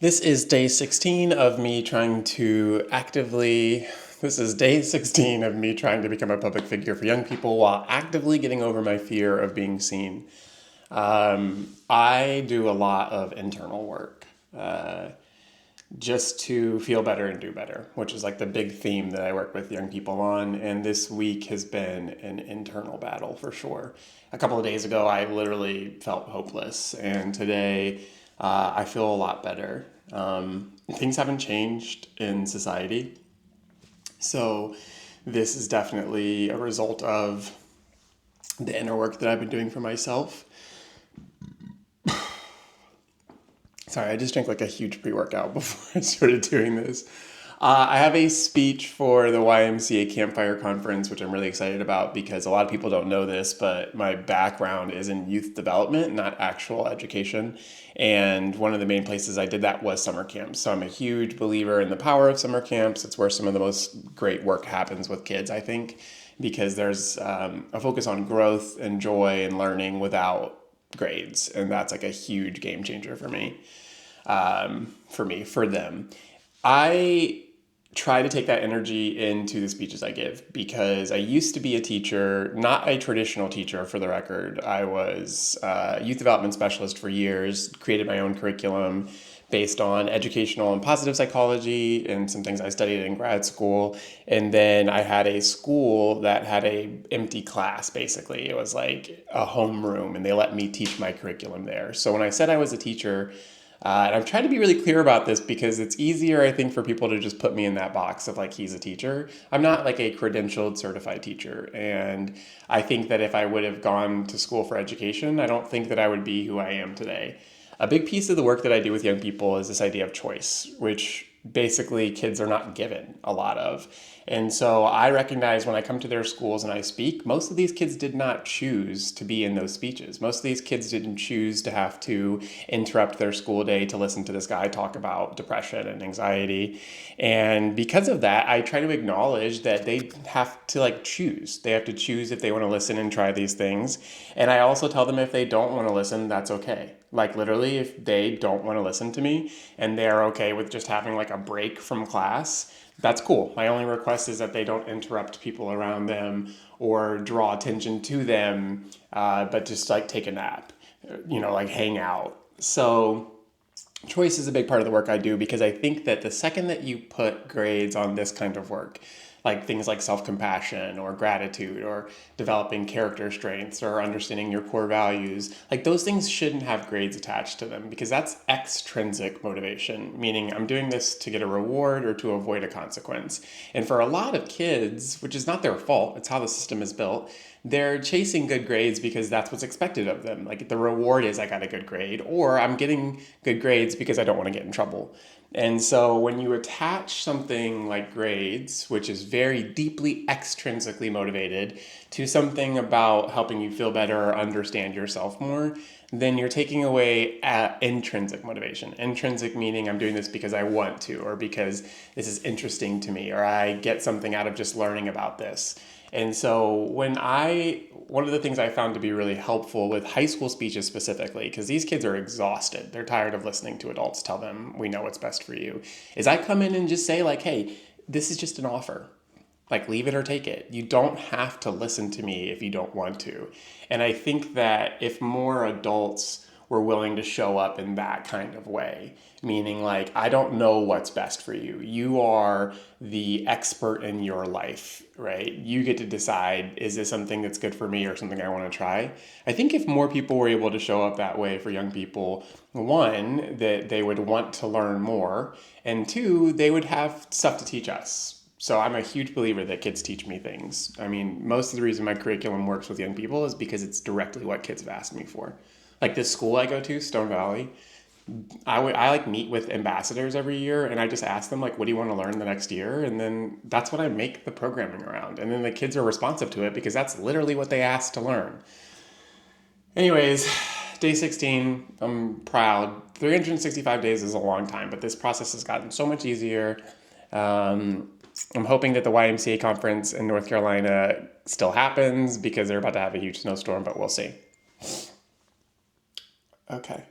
This is day 16 of me trying to actively. This is day 16 of me trying to become a public figure for young people while actively getting over my fear of being seen. I do a lot of internal work just to feel better and do better, which is like the big theme that I work with young people on. And this week has been an internal battle for sure. A couple of days ago, I literally felt hopeless, and today I feel a lot better. Things haven't changed in society, so this is definitely a result of the inner work that I've been doing for myself. Sorry, I just drank like a huge pre-workout before I started doing this. I have a speech for the YMCA Campfire Conference, which I'm really excited about because a lot of people don't know this, but my background is in youth development, not actual education. And one of the main places I did that was summer camps. So I'm a huge believer in the power of summer camps. It's where some of the most great work happens with kids, I think, because there's a focus on growth and joy and learning without grades. And that's like a huge game changer for me, for them. I try to take that energy into the speeches I give because I used to be a teacher, not a traditional teacher for the record. I was a youth development specialist for years, created my own curriculum based on educational and positive psychology and some things I studied in grad school. And then I had a school that had a empty class, basically. It was like a homeroom, and they let me teach my curriculum there. So when I said I was a teacher, and I'm trying to be really clear about this because it's easier, I think, for people to just put me in that box of like, he's a teacher. I'm not like a credentialed certified teacher. And I think that if I would have gone to school for education, I don't think that I would be who I am today. A big piece of the work that I do with young people is this idea of choice, which basically kids are not given a lot of. And so I recognize when I come to their schools and I speak, most of these kids did not choose to be in those speeches. Most of these kids didn't choose to have to interrupt their school day to listen to this guy talk about depression and anxiety. And because of that, I try to acknowledge that they have to like choose. They have to choose if they want to listen and try these things. And I also tell them if they don't want to listen, that's okay. Like literally, if they don't want to listen to me and they're okay with just having like a break from class, that's cool. My only request is that they don't interrupt people around them or draw attention to them, but just like take a nap, like hang out. So choice is a big part of the work I do because I think that the second that you put grades on this kind of work, like things like self-compassion or gratitude or developing character strengths or understanding your core values, like those things shouldn't have grades attached to them because that's extrinsic motivation, meaning I'm doing this to get a reward or to avoid a consequence. And for a lot of kids, which is not their fault, it's how the system is built, they're chasing good grades because that's what's expected of them. Like the reward is I got a good grade, or I'm getting good grades because I don't want to get in trouble. And so when you attach something like grades, which is very deeply extrinsically motivated, to something about helping you feel better or understand yourself more, then you're taking away intrinsic motivation. Intrinsic meaning I'm doing this because I want to, or because this is interesting to me, or I get something out of just learning about this. And so one of the things I found to be really helpful with high school speeches specifically, because these kids are exhausted, they're tired of listening to adults tell them, we know what's best for you, is I come in and just say like, hey, this is just an offer. Like, leave it or take it. You don't have to listen to me if you don't want to. And I think that if more adults were willing to show up in that kind of way, meaning like, I don't know what's best for you. You are the expert in your life, right? You get to decide, is this something that's good for me or something I want to try? I think if more people were able to show up that way for young people, one, that they would want to learn more, and two, they would have stuff to teach us. So I'm a huge believer that kids teach me things. I mean, most of the reason my curriculum works with young people is because it's directly what kids have asked me for. Like this school I go to, Stone Valley, I like meet with ambassadors every year, and I just ask them like, what do you want to learn the next year? And then that's what I make the programming around. And then the kids are responsive to it because that's literally what they asked to learn. Anyways, day 16, I'm proud. 365 days is a long time, but this process has gotten so much easier. I'm hoping that the YMCA conference in North Carolina still happens because they're about to have a huge snowstorm, but we'll see. Okay.